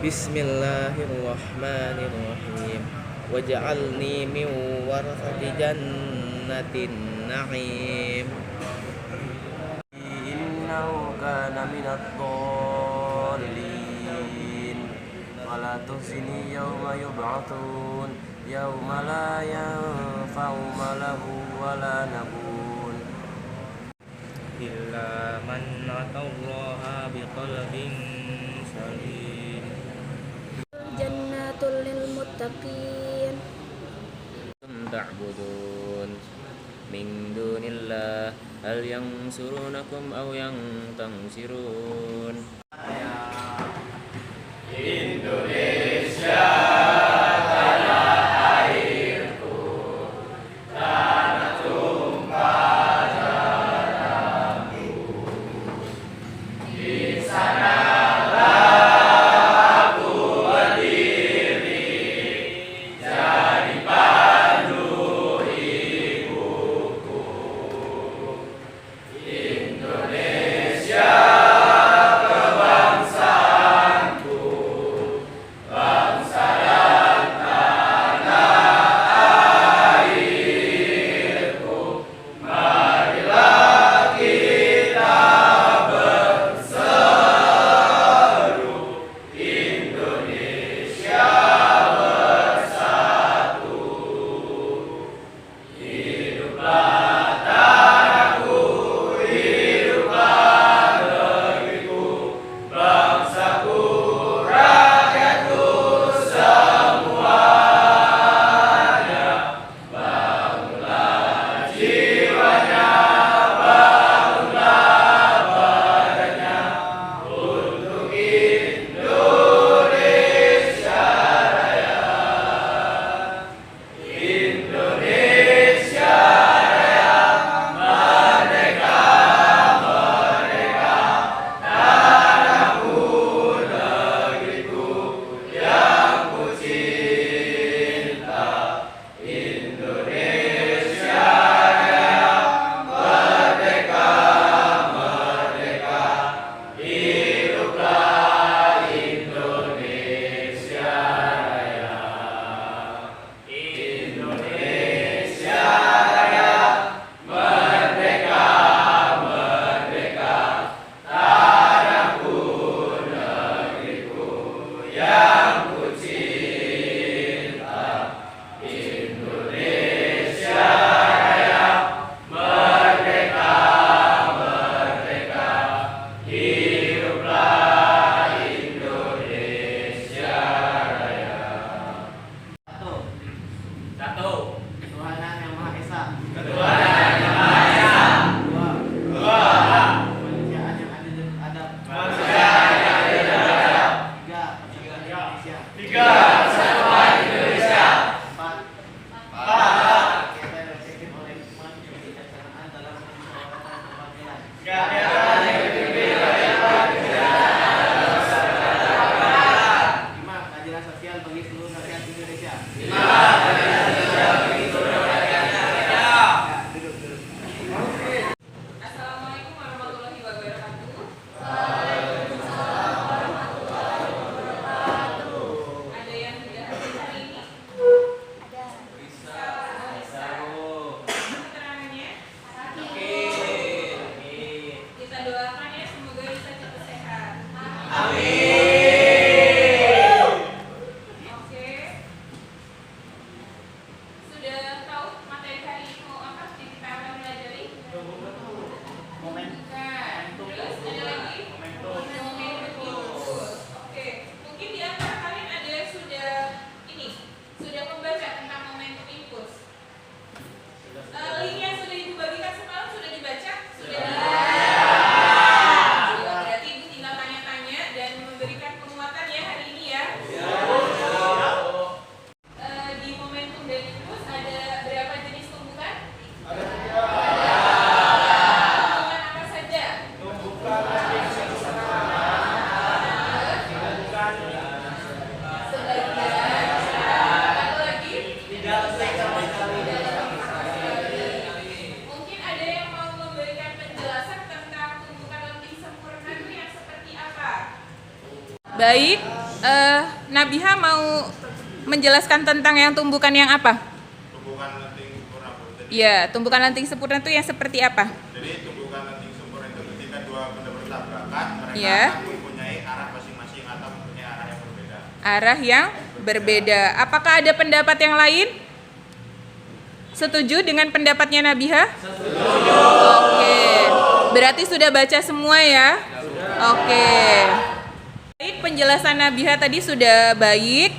Bismillahirrahmanirrahim. Waj'alni min warathati jannatin na'im. Innahu kana minadh dhalin. Wala tuhzini yawma yub'atsun. Yawma la yanfa'u malun wala nabun. Illa man atallaha biqalbin salim. Jannatul lil muttaqin. Ta'budun min dunillah hal yansurunakum aw yantasirun. Indonesia tanah airku, tanah tumpah darahku. Di sanalah aku berdiri, jadi pandu ibuku. Indonesia kebangsaanku, bangsa dan tanah airku. Marilah kita berseru, Indonesia bersatu. Hiduplah tanahku, hiduplah negeriku, bangsaku, rakyatku semuanya. Bangunlah jiwanya, bangunlah badannya untuk Indonesia Raya. Indonesia Raya, merdeka, merdeka, tanahku, negeriku yang ku cinta. Indonesia Raya, merdeka, merdeka, hiduplah Indonesia Raya. Indonesia Raya, merdeka, merdeka, tanahku, negeriku yang ku cinta. Indonesia Raya, merdeka, merdeka, hiduplah Indonesia Raya. Satu. Ketuhanan Yang Maha Esa. Ketuhanan Yang Maha Esa. Dua. Dua. Kemanusiaan yang adil dan adab. Kemanusiaan yang adil dan adab. Tiga. Persatuan Indonesia. Tiga. Persatuan Indonesia. Empat. Empat. Kegiatan yang dipimpin oleh hikmah kebijaksanaan dalam musyawarah kebangsaan. Kegiatan yang dipimpin oleh Lima. Keadilan sosial bagi seluruh rakyat Indonesia. Ya, duduk. Assalamualaikum warahmatullahi wabarakatuh. Ada yang tidak hadir hari ini? Keterangannya? Kita doakan ya, semoga bisa cepat sehat. Oke. Sudah tahu materi hari ini mau apa? Jadi kita akan pelajari. Nah, terus ada lagi? Momentum. Oke, mungkin di antara kalian ada yang sudah membaca tentang momentum impuls. Link yang sudah ibu bagikan semalam sudah dibaca? Sudah. Berarti ibu tinggal tanya-tanya dan memberikan penguatan ya hari ini ya. Di momentum dan impuls ada berapa jenis tumbukan? Tumbukan apa saja? Sebagian. Satu lagi? Mungkin ada yang mau memberikan penjelasan tentang tumbukan lebih sempurna itu yang seperti apa? Baik, Nabiha mau menjelaskan tentang yang tumbukan yang apa? Tumbukan lenting sempurna, Bu. Jadi, Ya, tumbukan lenting sempurna itu yang seperti apa? jadi tumbukan lenting sempurna itu ketika dua benda bertabrakan, mereka Iya. akan mempunyai arah masing-masing atau mempunyai arah yang berbeda. Arah yang berbeda. Apakah ada pendapat yang lain? Setuju dengan pendapatnya Nabiha? Setuju. Oke. Berarti sudah baca semua ya? Oke. Baik, penjelasan Nabiha tadi sudah baik.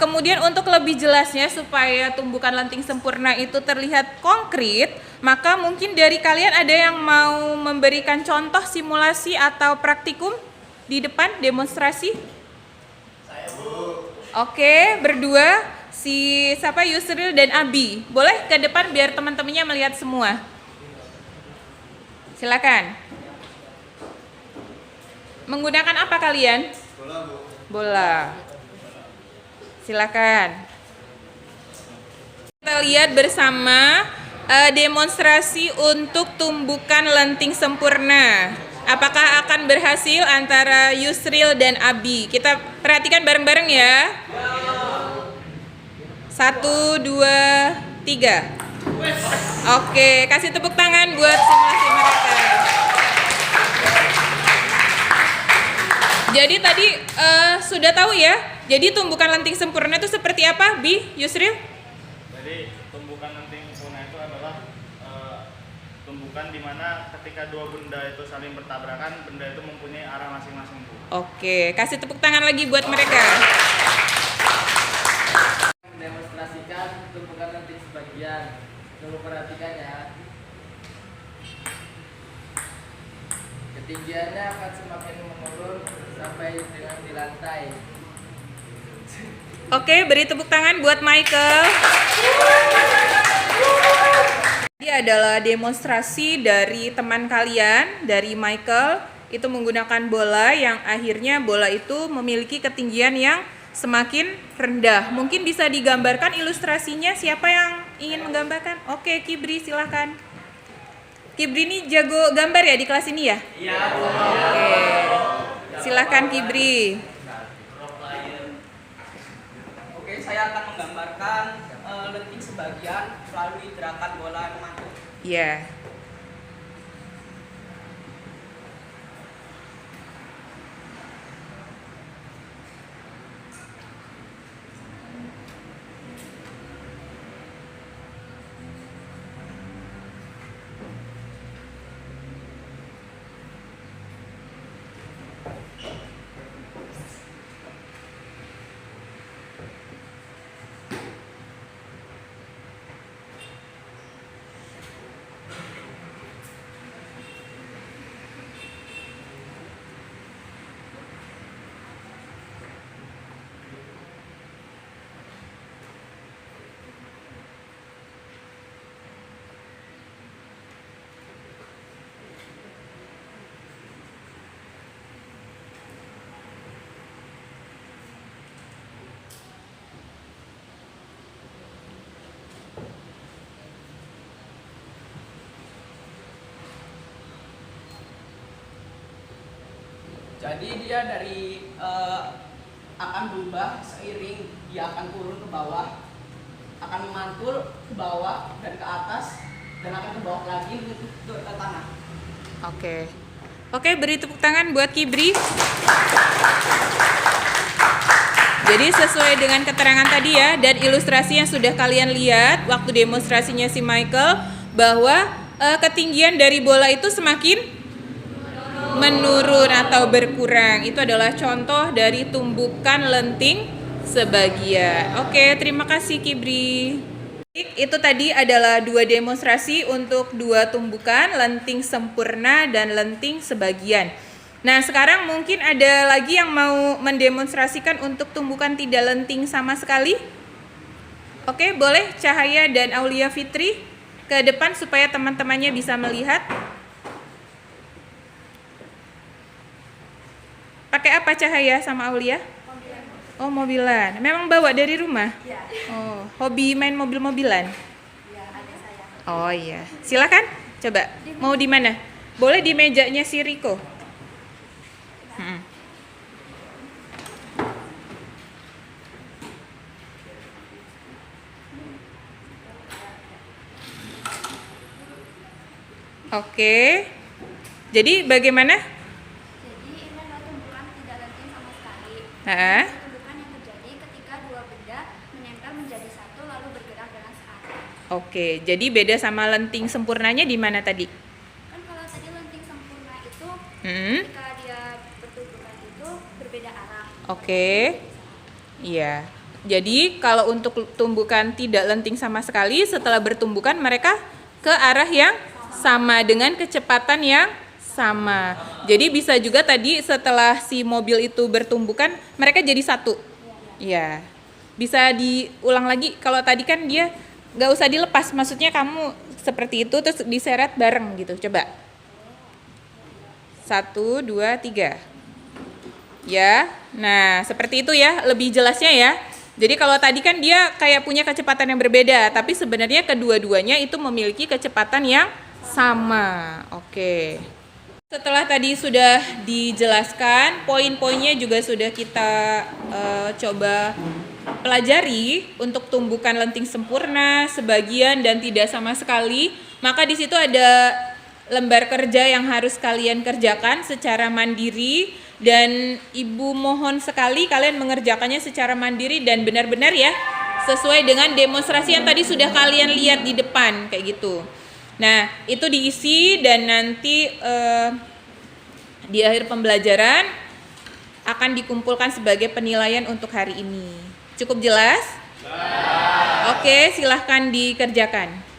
Kemudian untuk lebih jelasnya supaya tumbukan lenting sempurna itu terlihat konkret, maka mungkin dari kalian ada yang mau memberikan contoh simulasi atau praktikum di depan demonstrasi? Oke, berdua, si siapa, Yusril dan Abi. Boleh ke depan biar teman-temannya melihat semua. Silakan. Menggunakan apa kalian? Bola, Bu. Bola. Silakan. Kita lihat bersama demonstrasi untuk tumbukan lenting sempurna. Apakah akan berhasil antara Yusril dan Abi? Kita perhatikan bareng-bareng ya. 1, 2, 3. Oke, kasih tepuk tangan buat simulasi mereka. Jadi tadi sudah tahu ya. Jadi tumbukan lenting sempurna itu seperti apa, Bi, Yusril? Jadi tumbukan lenting sempurna itu adalah tumbukan di mana ketika dua benda itu saling bertabrakan, benda itu mempunyai arah masing-masing, Bu. Oke, kasih tepuk tangan lagi buat mereka. Mendemonstrasikan tumpukan lenting sebagian. Coba perhatikan ya. Ketinggiannya akan semakin menurun sampai dengan di lantai. Oke, beri tepuk tangan buat Michael. Ini adalah demonstrasi dari teman kalian, dari Michael. Itu menggunakan bola yang akhirnya bola itu memiliki ketinggian yang semakin rendah. Mungkin bisa digambarkan ilustrasinya, siapa yang ingin menggambarkan? Oke, Kibri silahkan. Kibri ini jago gambar ya di kelas ini ya? Iya. Oke, silahkan Kibri. Oke, saya akan menggambarkan lenting sebagian melalui gerakan bola memantul. Ya. Jadi dia dari akan berubah seiring dia akan turun ke bawah, akan memantul ke bawah dan ke atas, dan akan ke bawah lagi untuk ke tanah. Oke. Oke, beri tepuk tangan buat Kibri. Jadi sesuai dengan keterangan tadi ya, dan ilustrasi yang sudah kalian lihat waktu demonstrasinya si Michael, bahwa ketinggian dari bola itu semakin menurun atau berkurang. Itu adalah contoh dari tumbukan lenting sebagian. Oke, terima kasih Kibri. Itu tadi adalah 2 demonstrasi untuk 2 tumbukan, lenting sempurna dan lenting sebagian. Nah, sekarang mungkin ada lagi yang mau mendemonstrasikan untuk tumbukan tidak lenting sama sekali. Oke, boleh Cahaya dan Aulia Fitri ke depan supaya teman-temannya bisa melihat. Pakai apa Cahaya sama Aulia? Mobilan. Oh, mobilan. Memang bawa dari rumah? Iya. Oh, hobi main mobil-mobilan? Iya, ada saya. Oh iya. Silakan. Coba. Mau di mana? Boleh di mejanya si Riko. Oke. Jadi bagaimana? Jadi ini adalah tumbukan tidak lenting sama sekali. Heeh. Tumbukan yang terjadi ketika dua benda menempel menjadi satu lalu bergerak dengan searah. Oke, jadi beda sama lenting sempurnanya di mana tadi? Kan kalau tadi lenting sempurna itu Hmm. ketika dia bertumbukan itu berbeda arah. Oke. Iya. Jadi kalau untuk tumbukan tidak lenting sama sekali, setelah bertumbukan mereka ke arah yang sama dengan kecepatan yang sama. Jadi bisa juga tadi setelah si mobil itu bertumbukan, mereka jadi satu. Iya. Bisa diulang lagi. Kalau tadi kan dia nggak usah dilepas, maksudnya kamu seperti itu terus diseret bareng gitu. Coba. 1, 2, 3. Ya. Nah, seperti itu ya, lebih jelasnya ya. Jadi kalau tadi kan dia kayak punya kecepatan yang berbeda, tapi sebenarnya kedua-duanya itu memiliki kecepatan yang sama. Oke. Setelah tadi sudah dijelaskan, poin-poinnya juga sudah kita coba pelajari untuk tumbukan lenting sempurna, sebagian dan tidak sama sekali. Maka di situ ada lembar kerja yang harus kalian kerjakan secara mandiri, dan Ibu mohon sekali kalian mengerjakannya secara mandiri dan benar-benar ya sesuai dengan demonstrasi yang tadi sudah kalian lihat di depan kayak gitu. Nah, itu diisi dan nanti di akhir pembelajaran akan dikumpulkan sebagai penilaian untuk hari ini. Cukup jelas? Oke, silahkan dikerjakan.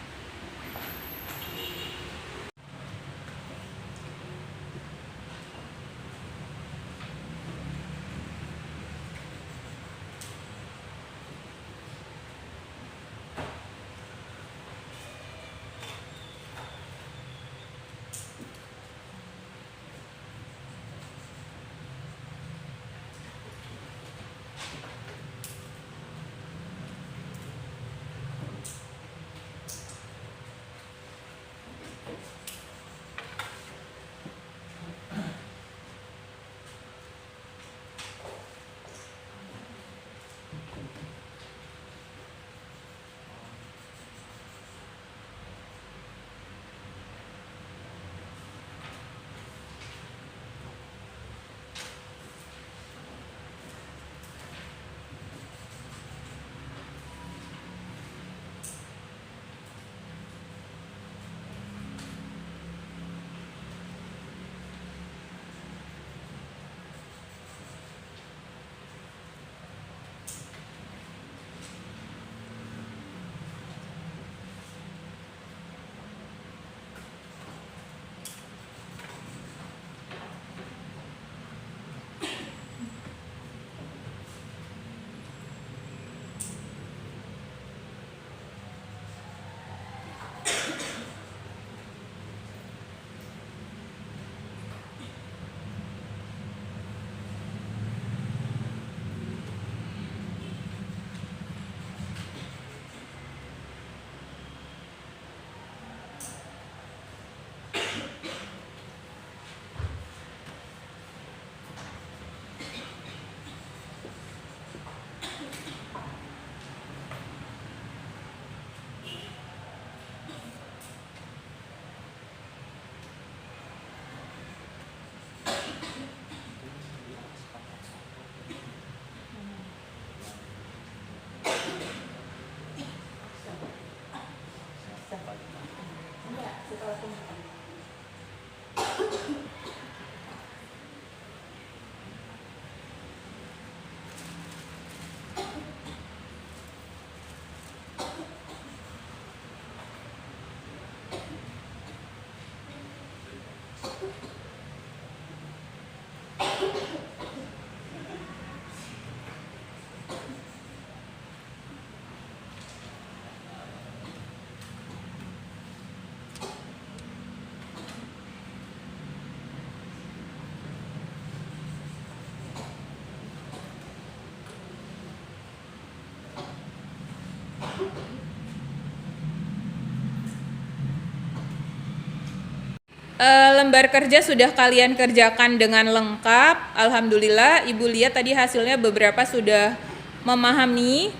Lembar kerja sudah kalian kerjakan dengan lengkap. Alhamdulillah, Ibu lihat tadi hasilnya beberapa sudah memahami.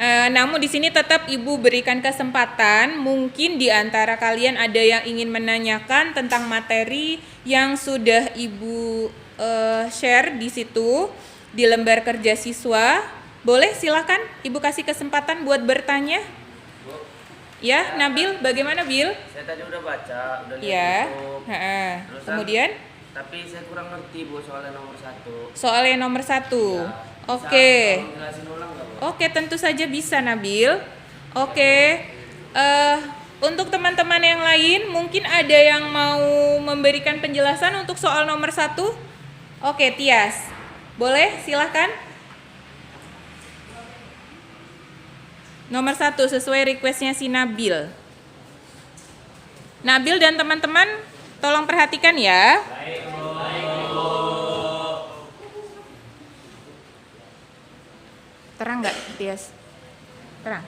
Namun di sini tetap Ibu berikan kesempatan, mungkin di antara kalian ada yang ingin menanyakan tentang materi yang sudah Ibu share di situ di lembar kerja siswa. Boleh, silakan Ibu kasih kesempatan buat bertanya. Ya, Nabil, bagaimana Bil? Saya tadi udah baca, udah lihat Ya, YouTube. Terusan, kemudian tapi saya kurang ngerti Bu soalnya nomor 1. soalnya nomor 1. Ya, Oke. bisa tolong jelasin ulang nggak Bu? Oke, tentu saja bisa Nabil. Oke. Untuk teman-teman yang lain, mungkin ada yang mau memberikan penjelasan untuk soal nomor 1? Oke, Tias. Boleh, silahkan. Nomor 1 sesuai requestnya si Nabil. Nabil dan teman-teman tolong perhatikan ya. Terang nggak, Tias? Terang.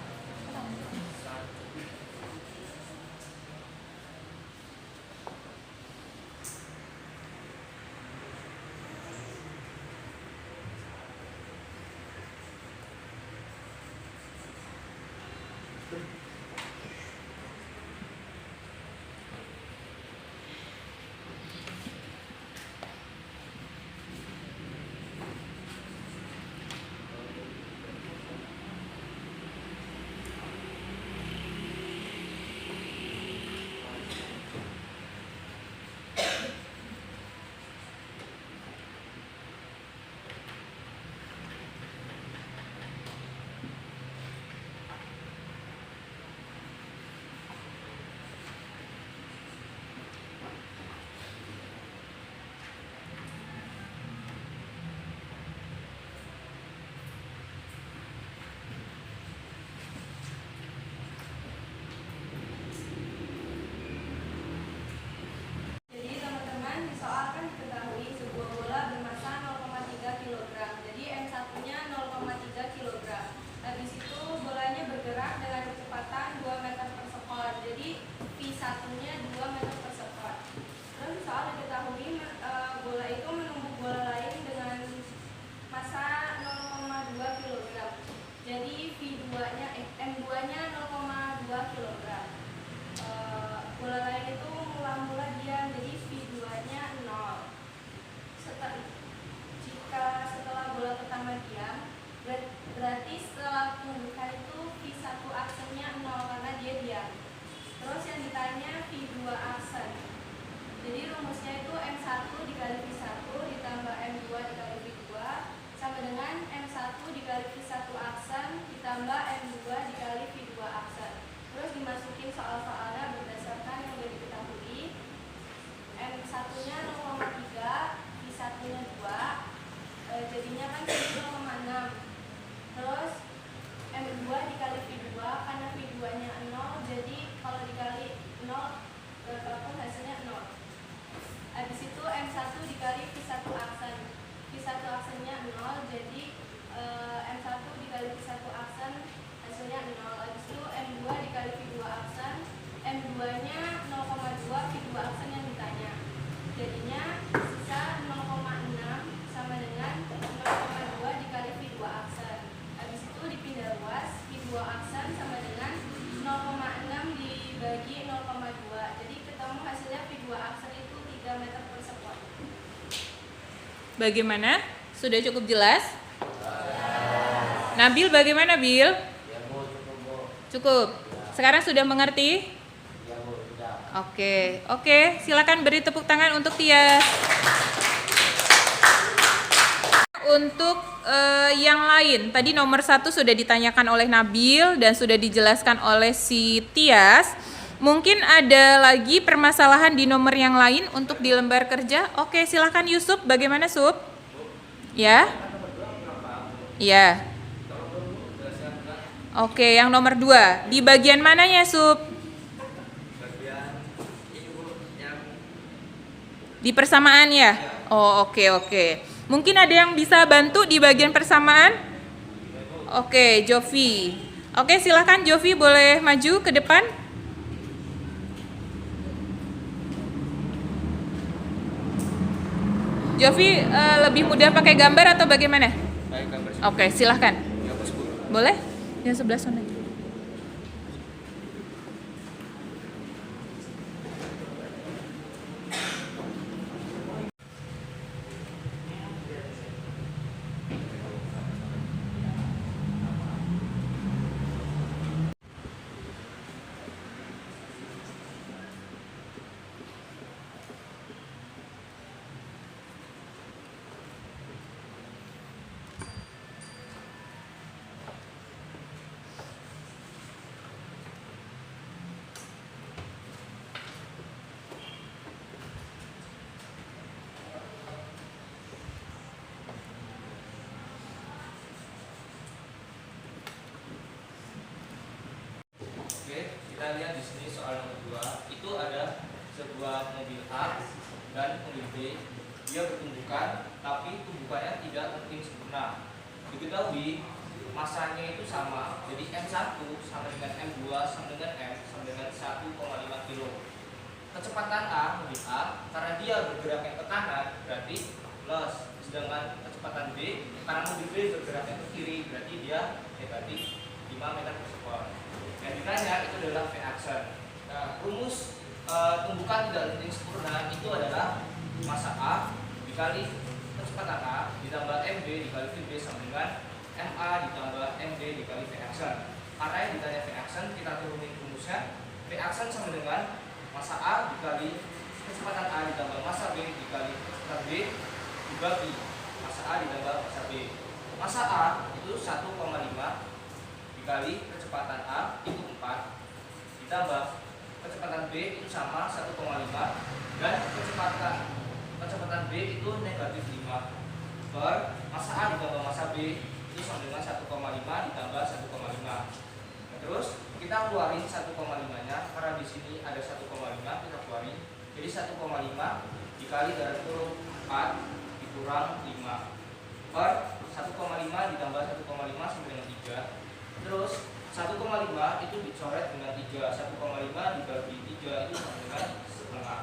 Jadi teman-teman di soal kan diketahui sebuah bola bermassa 0,3 kg. Jadi M1-nya 0,3 kg. Habis itu bolanya bergerak dengan kecepatan 2 meter per sekon. Jadi V1-nya 2 meter per sekon. Terus di soal diketahui bola itu menumbuk bola lain dengan massa 0,2 kg. Jadi V2-nya M2-nya 0,2 kg. Bola lain itu mula-mula diam, jadi V2-nya 0. Jika setelah bola pertama diam, berarti setelah tumbukan itu V1 aksennya 0 karena dia diam. Terus yang ditanya V2 aksen. Jadi rumusnya itu M1 dikali V1 ditambah M2 dikali V2 sama dengan M1 dikali V1 aksen ditambah M2 dikali V2 aksen. Terus dimasukin soal-soalnya berdasarkan yang udah diketahui. M1-nya 0,3, V1-nya 2, jadinya kan 0,6. Terus M2 dikali V2, karena V2-nya 0, jadi kalau dikali 0, berapapun hasilnya 0. Habis itu M1 dikali V1 aksen. V1 aksennya 0, jadi M1 dikali V1 aksen hasilnya 0. Habis itu M2 dikali V2 aksen, M2-nya 0,2, V2 aksen yang ditanya. Jadinya sisa 0,6 sama dengan 0,2 dikali V2 aksen. Habis itu dipindah luas, V2 aksen sama dengan 0,6 dibagi 0,2. Jadi ketemu hasilnya V2 aksen itu 3 meter per sekon. Bagaimana? Sudah cukup jelas? Nabil bagaimana, Bil? Ya Bu, cukup Bu. Cukup. Sekarang sudah mengerti? Ya Bu, sudah. Oke, silakan beri tepuk tangan untuk Tias. Untuk yang lain, tadi nomor 1 sudah ditanyakan oleh Nabil dan sudah dijelaskan oleh si Tias. Mungkin ada lagi permasalahan di nomor yang lain untuk di lembar kerja. Oke, silakan Yusuf. Bagaimana Sup? Ya? Ya. Oke, yang nomor 2. Di bagian mananya Sup? Di persamaan ya? Oh, oke. Mungkin ada yang bisa bantu di bagian persamaan? Oke, Jovi. Oke, silakan Jovi boleh maju ke depan. Jovi lebih mudah pakai gambar atau bagaimana? Oke, silahkan. Boleh? Yang sebelah sana. Oke, kita lihat di sini soal nomor 2. Itu ada sebuah mobil A dan mobil B. Dia bertumbukan, tapi tumbukannya tidak penting sempurna. Diketahui masanya itu sama, jadi M1 sama dengan M2 sama dengan M sama dengan 1,5 kilo. Kecepatan A, mobil A, karena dia bergeraknya ke kanan, berarti plus. Sedangkan kecepatan B, karena mobil B bergeraknya ke kiri, berarti dia negatif 5 meter per sekon. Yang ditanya itu adalah V action. Nah, rumus tumbukan tidak penting sempurna itu adalah massa A dikali kecepatan A ditambah MB dikali VB sama dengan MA ditambah MD dikali V action. Karena yang ditanya V action, kita turunin rumusnya. V action sama dengan massa A dikali kecepatan A ditambah massa B dikali kecepatan B dibagi massa A ditambah massa B. Massa A itu 1,5 dikali kecepatan A itu 4 ditambah kecepatan B itu sama 1,5 dan kecepatan B itu negatif 5 per massa A ditambah massa B itu sama dengan 1,5 ditambah 1,5. Nah, terus kita keluarin 1,5 nya karena di sini ada 1,5 kita keluarin. Jadi 1,5 dikali dari kurung 4 dikurang 5 per 1,5 ditambah 1,5 sama dengan 3. Terus 1,5 itu dicoret dengan 3. 1,5 dibagi 3 itu sama dengan setengah.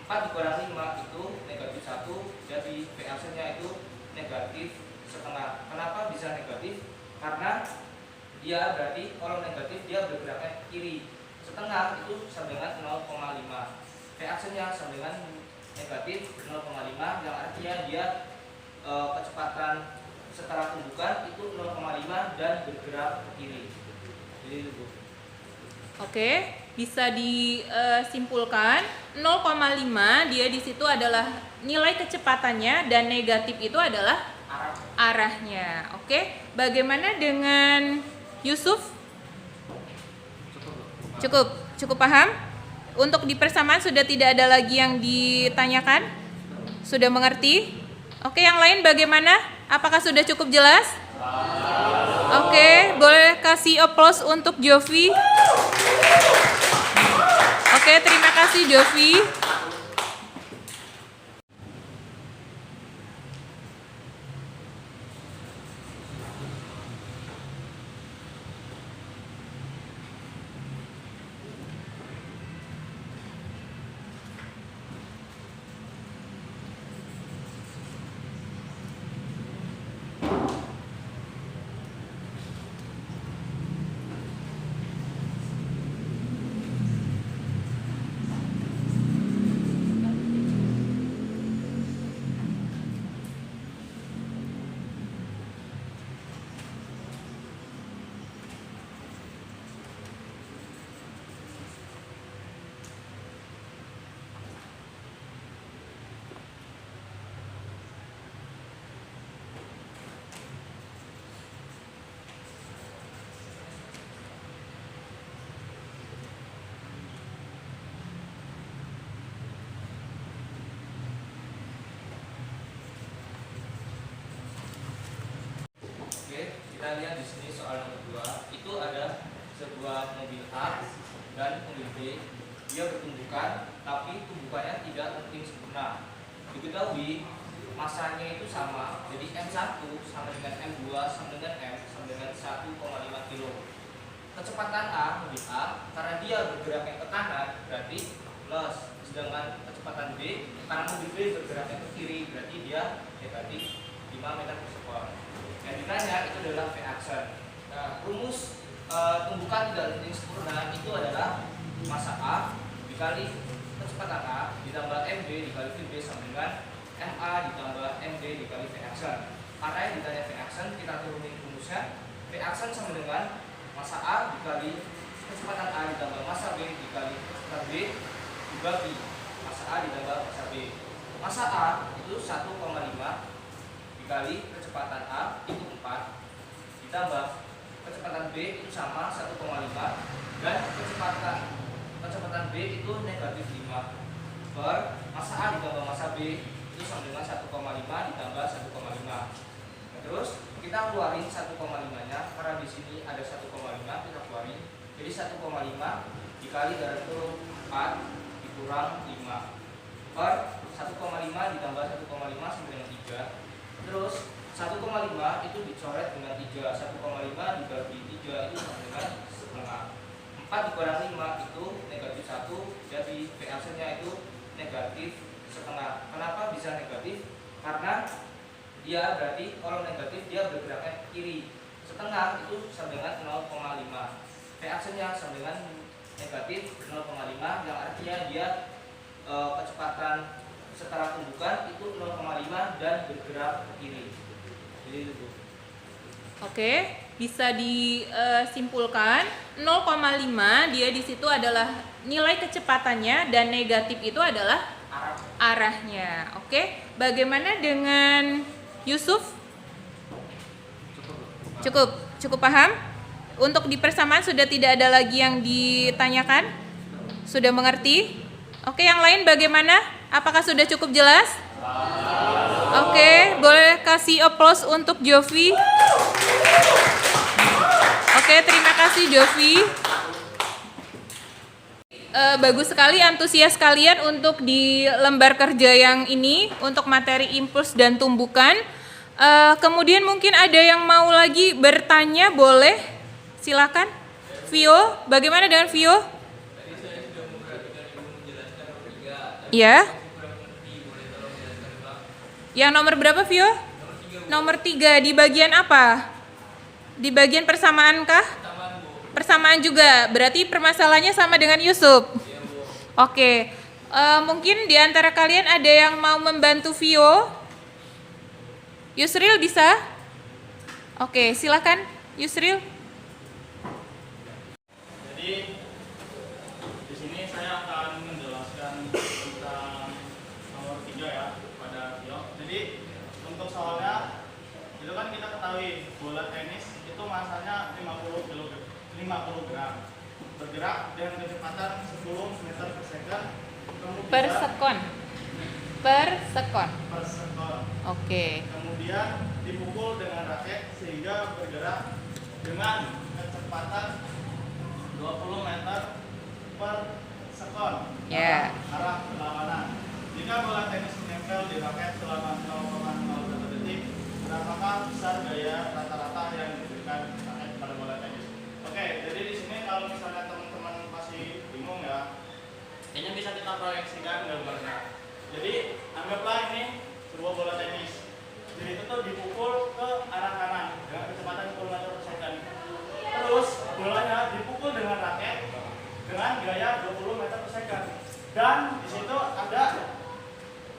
4 dikurang 5 itu negatif 1. Jadi V action-nya itu negatif setengah. Kenapa bisa negatif? Karena dia berarti kalau negatif dia bergeraknya ke kiri. Setengah itu sama dengan 0,5. V action-nya sama dengan negatif 0,5 yang artinya dia kecepatan setelah tumbukan itu 0,5 dan bergerak ke kiri. Jadi itu. Oke, bisa disimpulkan 0,5 dia di situ adalah nilai kecepatannya dan negatif itu adalah arahnya. Oke, bagaimana dengan Yusuf? Cukup paham? Untuk di persamaan sudah tidak ada lagi yang ditanyakan? Sudah mengerti? Oke, yang lain bagaimana? Apakah sudah cukup jelas? Oke, boleh kasih applause untuk Jovi. Oke, terima kasih Jovi. Oke, kita lihat di sini soal nomor 2. Itu ada sebuah mobil A dan mobil B. Dia bertumbukan, tapi tumbukannya tidak penting sempurna. Diketahui masanya itu sama, jadi M1 sama dengan M2 sama dengan M sama dengan 1,5 kilo. Kecepatan A, mobil A, karena dia bergeraknya ke kanan, berarti plus. Sedangkan kecepatan B, karena mobil B bergeraknya ke kiri, berarti dia negatif 5 meter per sekon. Yang ditanya itu adalah V action. Nah, rumus tumbukan tidak linting sempurna itu adalah massa A dikali kecepatan A ditambah MB dikali VB sama dengan MA ditambah MD dikali V action. Karena yang ditanya V action, kita turunin rumusnya. V action sama dengan massa A dikali kecepatan A ditambah massa B dikali kecepatan B dibagi massa A ditambah massa B. Massa A itu 1,5 dikali kecepatan A itu 4 ditambah kecepatan B itu sama 1,5 dan kecepatan B itu negatif 5 per massa A ditambah massa B itu sama dengan 1,5 ditambah 1,5. Terus kita keluarin 1,5 nya karena di sini ada 1,5 kita keluarin. Jadi 1,5 dikali garis kurung 4 dikurang 5 per 1,5 ditambah 1,5 sama dengan 3. Terus 1,5 itu dicoret dengan 3. 1,5 dibagi 3 itu sama dengan setengah. 4 dikurang 5 itu negatif 1. Jadi V action-nya itu negatif setengah. Kenapa bisa negatif? Karena dia berarti kalau negatif dia bergeraknya ke kiri. Setengah itu sama dengan 0,5. V action-nya sama dengan negatif 0,5 yang artinya dia kecepatan setara tumbukan itu 0,5 dan bergerak ke kiri. Jadi itu. Oke, bisa disimpulkan 0,5 dia di situ adalah nilai kecepatannya dan negatif itu adalah arahnya. Oke, bagaimana dengan Yusuf? Cukup paham? Untuk di persamaan sudah tidak ada lagi yang ditanyakan? Sudah mengerti? Oke, yang lain bagaimana? Apakah sudah cukup jelas? Oke, boleh kasih applause untuk Jovi. Oke, terima kasih Jovi. Bagus sekali antusias kalian untuk di lembar kerja yang ini untuk materi impuls dan tumbukan. Kemudian mungkin ada yang mau lagi bertanya, boleh silakan. Vio, bagaimana dengan Vio? Ya. Yang nomor berapa Vio? Nomor 3 di bagian apa? Di bagian persamaan kah? Persamaan juga, berarti permasalahannya sama dengan Yusuf. Oke, mungkin di antara kalian ada yang mau membantu Vio? Yusril bisa? Oke, silakan Yusril. Jadi di sini saya akan menjelaskan tentang nomor 3 ya pada Vio. Jadi untuk soalnya itu kan kita ketahui bola tenis itu masanya 50 gram bergerak dengan kecepatan 10 meter per second Per sekon. Per sekon. Oke. Kemudian dipukul dengan raket sehingga bergerak dengan kecepatan 20 meter per sekon. Ya. Arah berlawanan. Jika bola tenis menempel di raket selama 0,01 detik, berapakah besar gaya rata-rata yang diberikan raket pada bola tenis? Oke, jadi di sini kalau misalnya teman-teman masih bingung ya, ini bisa kita proyeksikan gambarnya. Jadi anggaplah ini sebuah bola tenis. Jadi itu tuh dipukul ke arah kanan dengan kecepatan 10 meter per second. Terus bolanya dipukul dengan raket dengan gaya 20 meter per second. Dan di situ ada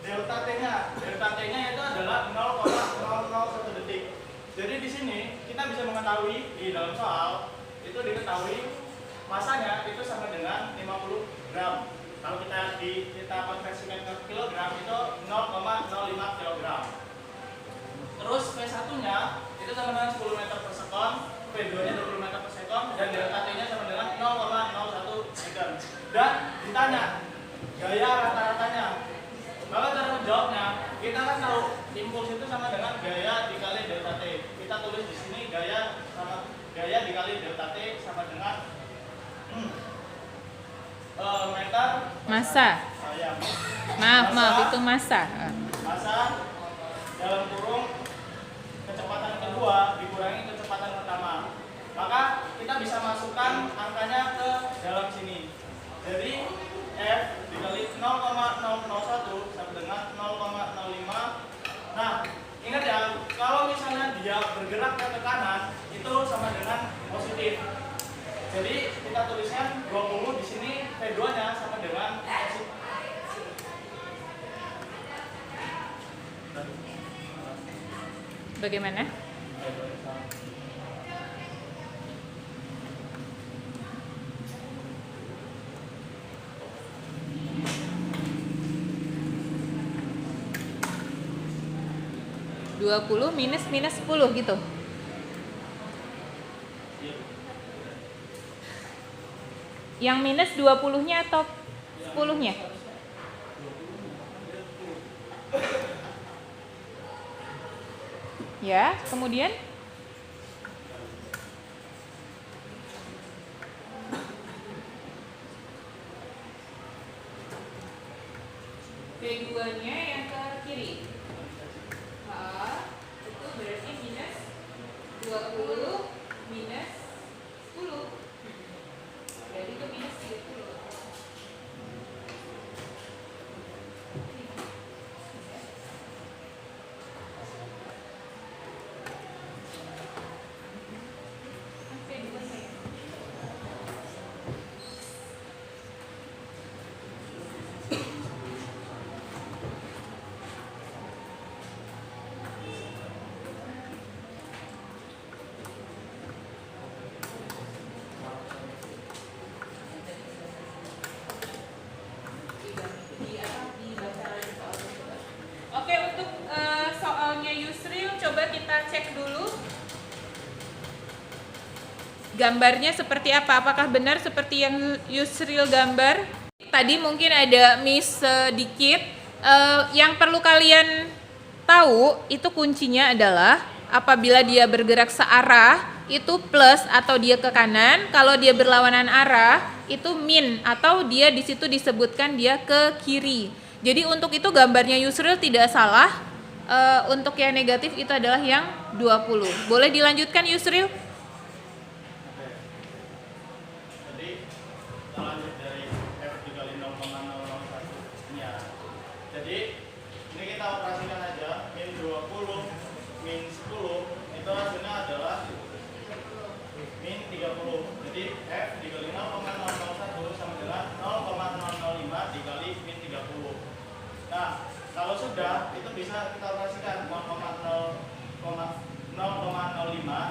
delta T-nya. Delta T-nya itu adalah 0,001 detik. Jadi di sini kita bisa mengetahui di dalam soal itu diketahui masanya itu sama dengan 50 gram. Kalau kita konversikan ke kilogram itu 0,05 kilogram. Terus V1-nya itu sama dengan 10 meter per sekon, V2-nya 20 meter per sekon, dan delta T-nya sama dengan 0,01 second. Dan ditanya gaya rata-ratanya. Maka cara menjawabnya, kita kan tahu impuls itu sama dengan gaya dikali delta T. Kita tulis di sini gaya dikali delta T sama dengan meter Massa. ya. Maaf, itu massa. Massa dalam kurung kecepatan kedua dikurangi kecepatan pertama. Maka kita bisa masukkan angkanya ke dalam sini. Jadi F dikali 0,001 sama dengan 0,05. Nah, ingat ya, kalau misalnya dia bergerak ke kanan itu sama dengan Bagaimana? (20 minus 10 gitu. Yang minus 20-nya atau 10-nya? Ya, kemudian V2-nya yang ke kiri. Itu berarti minus 20 minus 10. Jadi itu minus 30. Oke, untuk soalnya Yusril coba kita cek dulu gambarnya seperti apa. Apakah benar seperti yang Yusril gambar? Tadi mungkin ada miss sedikit. Yang perlu kalian tahu itu kuncinya adalah apabila dia bergerak searah itu plus atau dia ke kanan. Kalau dia berlawanan arah itu min atau dia di situ disebutkan dia ke kiri. Jadi untuk itu gambarnya Yusril tidak salah. Untuk yang negatif itu adalah yang 20. Boleh dilanjutkan Yusril? Jadi kita lanjut dari F dikali 0,001 ya. Jadi ini kita operasikan aja min 20 min 10 itu hasilnya adalah min 30. Jadi F dikali 0,001 sama dengan 0,005 dikali min 30. Nah, kalau sudah itu bisa kita operasikan 0,05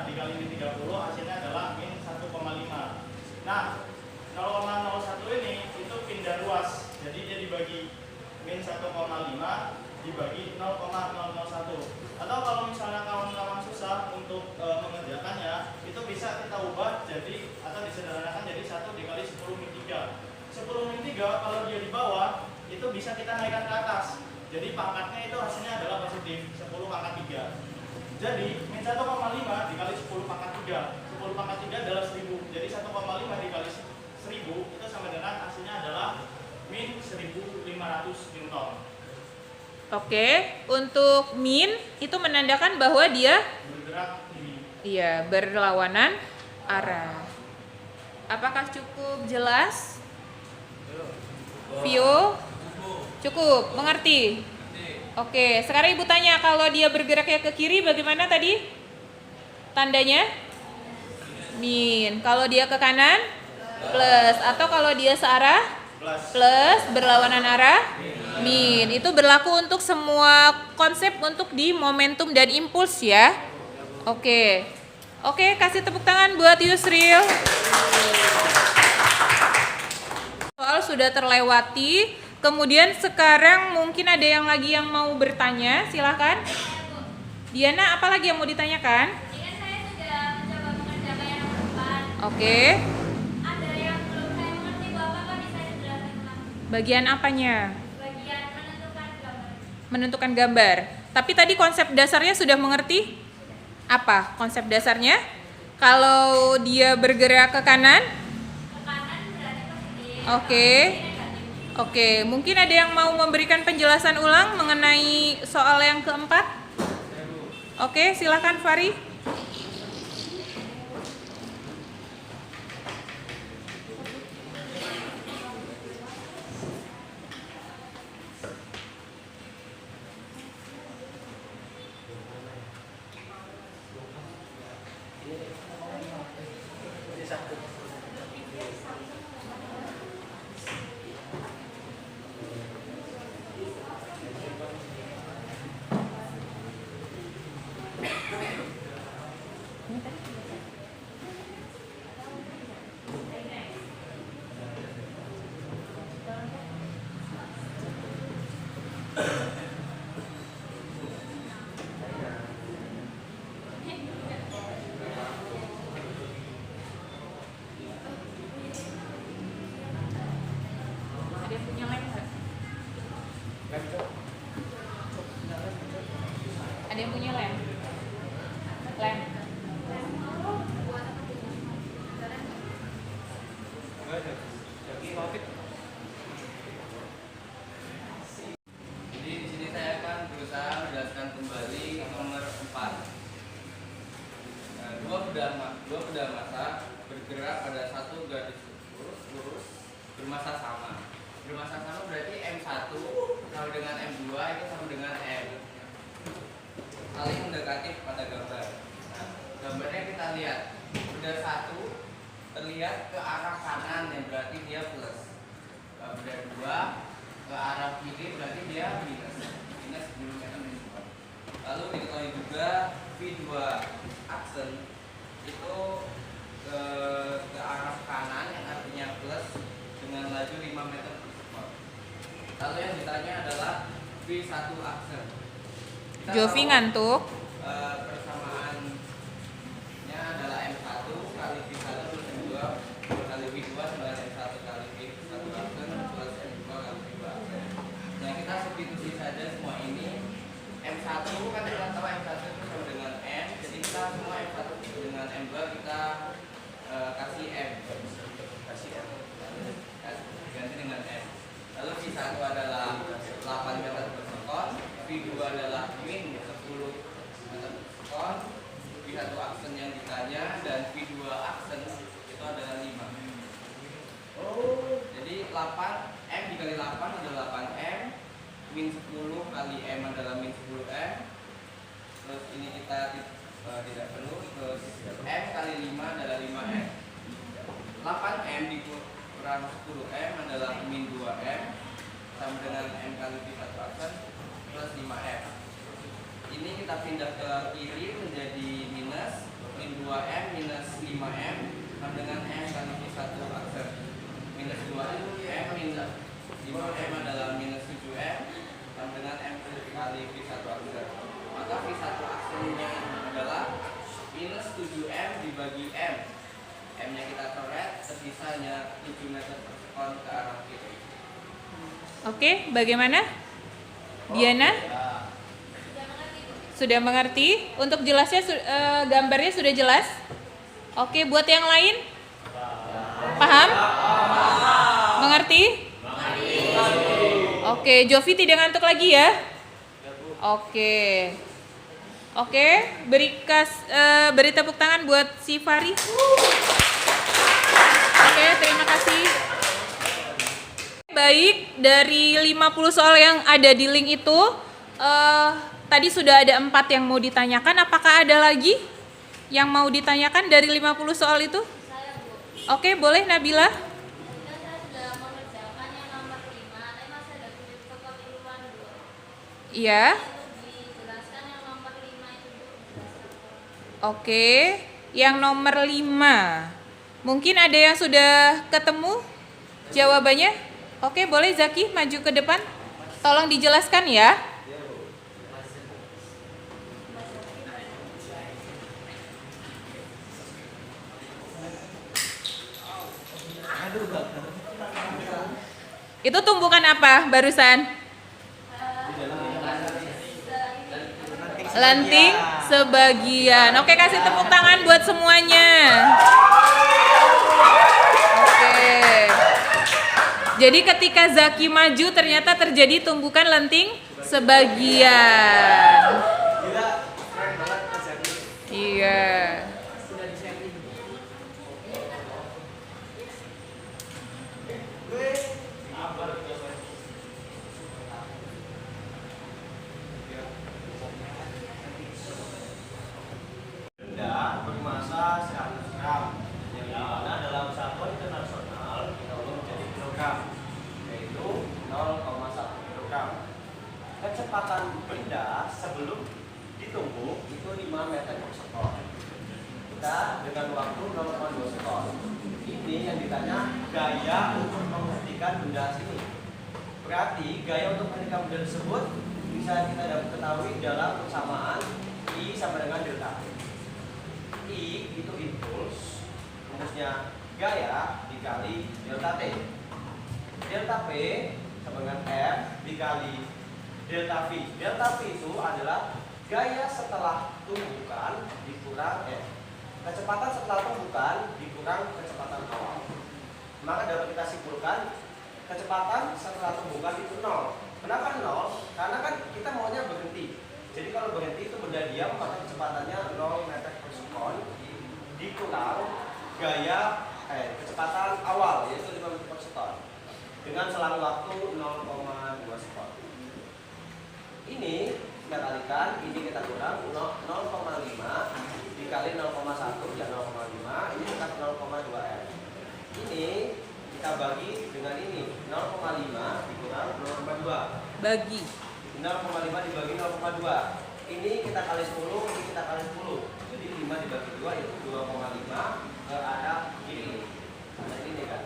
dikali min 30 hasilnya adalah min 1,5. Nah, 0,01 ini itu pindah ruas. Jadi dia dibagi min 1,5 dibagi 0,001. Atau kalau misalnya kawan-kawan susah untuk mengerjakannya, itu bisa kita ubah jadi atau disederhanakan jadi 1 dikali 10 min 3. 10 min 3 kalau dia di bawah itu bisa kita naikkan ke atas. Jadi pangkatnya itu hasilnya adalah positif 10 pangkat 3. Jadi min 1,5 dikali 10 pangkat 3. 10 pangkat 3 adalah 1000. Jadi 1,5 dikali 1000 itu sama dengan hasilnya adalah min 1500 Newton. Oke, untuk min itu menandakan bahwa dia Bergerak ini. iya berlawanan arah. Apakah cukup jelas? Vio? Cukup, mengerti? Oke, sekarang Ibu tanya kalau dia bergeraknya ke kiri bagaimana tadi? Tandanya? Min. Kalau dia ke kanan? Plus. Atau kalau dia searah? Plus. Berlawanan arah? Min. Itu berlaku untuk semua konsep untuk di momentum dan impuls ya. Oke. Oke, kasih tepuk tangan buat Yusril. Soal sudah terlewati. Kemudian sekarang mungkin ada yang lagi yang mau bertanya, silakan. Diana, apa lagi yang mau ditanyakan? Ini kan saya sudah mencoba mengerjakan yang nomor 4. Oke. Ada yang belum saya mengerti, Bapak bisa dijelaskan ulang? Bagian apanya? Bagian menentukan gambar. Menentukan gambar. Tapi tadi konsep dasarnya sudah mengerti? Apa konsep dasarnya? Kalau dia bergerak ke kanan? Ke kanan berarti positif. Oke. Oke, mungkin ada yang mau memberikan penjelasan ulang mengenai soal yang keempat? Oke, silakan Fari. punya lem nggak? Ada yang punya lem? Lem. Jadi di sini saya akan berusaha menjelaskan kembali nomor 4. Dua pedal massa bergerak pada satu garis lurus bermassa sama. Bermassa sama berarti M1 sama dengan M2 itu sama dengan M. Saling mendekati pada gambar. Nah, gambarnya kita lihat. Pedal 1 terlihat ke arah kanan yang berarti dia plus. Pedal 2 ke arah kiri berarti dia minus 10 meter. Lalu diketahui juga V2 aksen itu ke arah kanan yang artinya plus dengan laju 5 meter per sekon. Lalu yang ditanya adalah V1 aksen. Kita Jovi tahu, ngantuk. Persamaannya adalah M1 kali V1 plus M2 kali V2 sama dengan M1 kali V1 aksen plus M2 kali V2 aksen. Nah, kita substitusi saja semua ini. M1 kan kita tahu M1 itu sama dengan M, jadi kita semua M1 dengan M2 kita kasih M, ganti dengan M. Lalu V1 adalah 8 meter per sekon, V2 adalah min 10 meter per sekon, V1 aksen yang ditanya dan V2 aksen itu adalah 5. Jadi 8 M dikali 8 adalah 8M, min 10 kali M adalah min 10M. Terus ini kita tidak perlu. Terus M kali 5 adalah 5M. 8M dikurang 10M adalah min 2M sama dengan M kali V1 aksen plus 5M. Ini kita pindah ke kiri menjadi minus min 2M minus 5M sama dengan M kali V1 aksen. Minus 2M minus 5M adalah minus 7M sama dengan M kali V1 aksen. Maka V1 aksennya adalah minus 7M dibagi M. M-nya kita coret, tersisanya 7 meter per sekon ke arah kiri. Oke, bagaimana? Diana? Sudah mengerti? Untuk jelasnya gambarnya sudah jelas? Oke, buat yang lain? Paham? Mengerti? Oke, Jovi tidak ngantuk lagi ya? Oke. Oke, beri tepuk tangan buat si Fari. Oke, terima kasih. Baik, dari 50 soal yang ada di link itu, tadi sudah ada 4 yang mau ditanyakan. Apakah ada lagi yang mau ditanyakan dari 50 soal itu? Saya, Bu. Oke, boleh Nabila. Ketika saya sudah mengerjakan yang nomor 5, tapi masih ada kulit kekeliruan, Bu. Iya. Dijelaskan yang nomor 5 itu, Bu. Oke, yang nomor 5. Mungkin ada yang sudah ketemu jawabannya? Oke, boleh Zaki maju ke depan. Tolong dijelaskan ya. Itu tumbukan apa barusan? Lenting sebagian. Oke, kasih tepuk tangan buat semuanya. Oke. Jadi ketika Zaki maju ternyata terjadi tumbukan lenting sebagian. Iya. Benda bermassa 100 gram yang dimana dalam satuan internasional kita ubah menjadi kilogram, yaitu 0,1 kilogram. Kecepatan benda sebelum ditumbuk itu 5 meter per sekon. Kita dengan waktu 0,2 sekon. Ini yang ditanya gaya untuk menghentikan benda sini. Berarti gaya untuk menghentikan benda tersebut bisa kita dapat ketahui dalam persamaan I sama dengan delta T. I itu impuls, rumusnya gaya dikali delta T. delta P sama dengan M dikali delta V. Delta V itu adalah gaya setelah tumbukan dikurang kecepatan setelah tumbukan dikurang kecepatan awal. Maka dapat kita simpulkan kecepatan setelah tumbukan itu 0. Kenapa 0? Karena kan kita maunya berhenti. Jadi kalau berhenti itu benda diam, maka kecepatannya 0 meter per sekon dikurang gaya kecepatan awal, yaitu 5 meter per sekon, dengan selang waktu 0,2 sekon. Ini kita kalikan, ini kita kurang 0,5 dikali 0,1 ya 0,5, ini dekat 0,2 M. Ini kita bagi dengan ini 0,5 dikurang 0,2. Bagi. 0,5 dibagi 0,2. Ini kita kali 10, ini kita kali 10. Jadi 5 dibagi 2 yaitu 2,5 ke arah kiri. Nah, ini kan.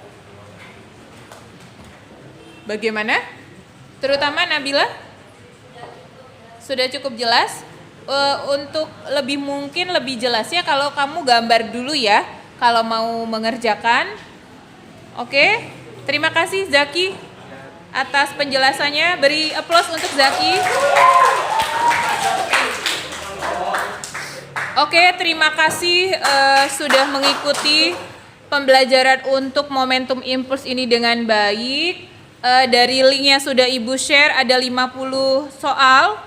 Bagaimana? Terutama Nabila? Sudah cukup jelas? Untuk mungkin lebih jelasnya kalau kamu gambar dulu ya, kalau mau mengerjakan. Oke? Terima kasih Zaki atas penjelasannya. Beri aplaus untuk Zaki. Oke, terima kasih sudah mengikuti pembelajaran untuk momentum impuls ini dengan baik. Dari linknya sudah Ibu share, ada 50 soal.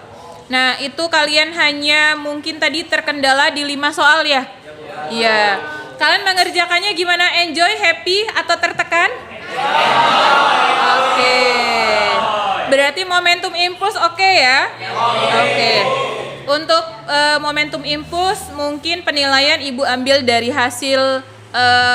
Nah, itu kalian hanya mungkin tadi terkendala di 5 soal ya? Iya. Kalian mengerjakannya gimana? Enjoy, happy, atau tertekan? Oke. Berarti momentum impuls oke ya? Oke. Untuk momentum impuls mungkin penilaian Ibu ambil dari hasil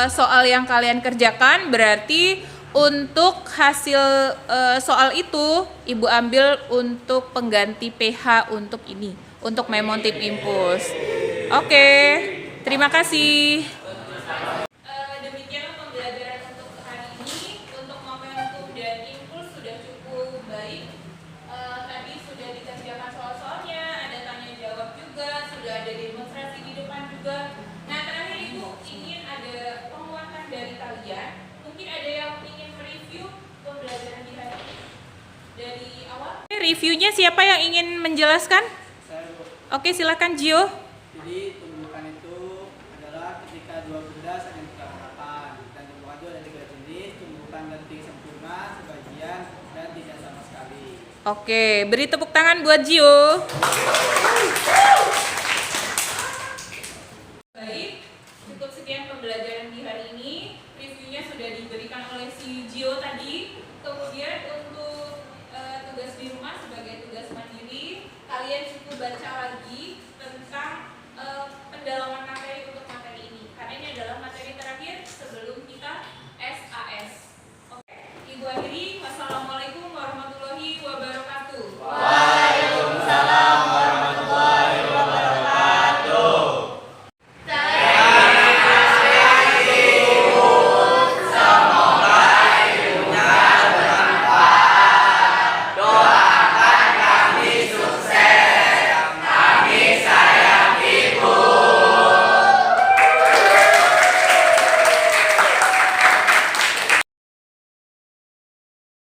soal yang kalian kerjakan. Berarti untuk hasil soal itu Ibu ambil untuk pengganti PH untuk ini, untuk momentum impuls. Oke. Terima kasih. Demikianlah pembelajaran untuk hari ini. Untuk momentum dan impuls sudah cukup baik. Tadi sudah dikerjakan soal-soalnya, ada tanya jawab juga, sudah ada demonstrasi di depan juga. Nah, terakhir Ibu ingin ada penguatan dari kalian. Mungkin ada yang ingin mereview pembelajaran di hari ini dari awal. Reviewnya siapa yang ingin menjelaskan? Oke, silakan Gio. Jadi tumbukan itu adalah ketika dua benda saling berhadapan, dan tumbukan itu ada 3 jenis: tumbukan lenting sempurna, sebagian, dan tidak sama sekali. Oke, beri tepuk tangan buat Gio. Baik, cukup sekian pembelajaran di hari ini. Reviewnya sudah diberikan oleh si Gio tadi. Kemudian untuk tugas di rumah sebagai tugas mandiri, kalian cukup baca lagi tentang pendalaman materi untuk materi ini, karena ini adalah materi terakhir sebelum kita SAS. Oke, Ibu akhiri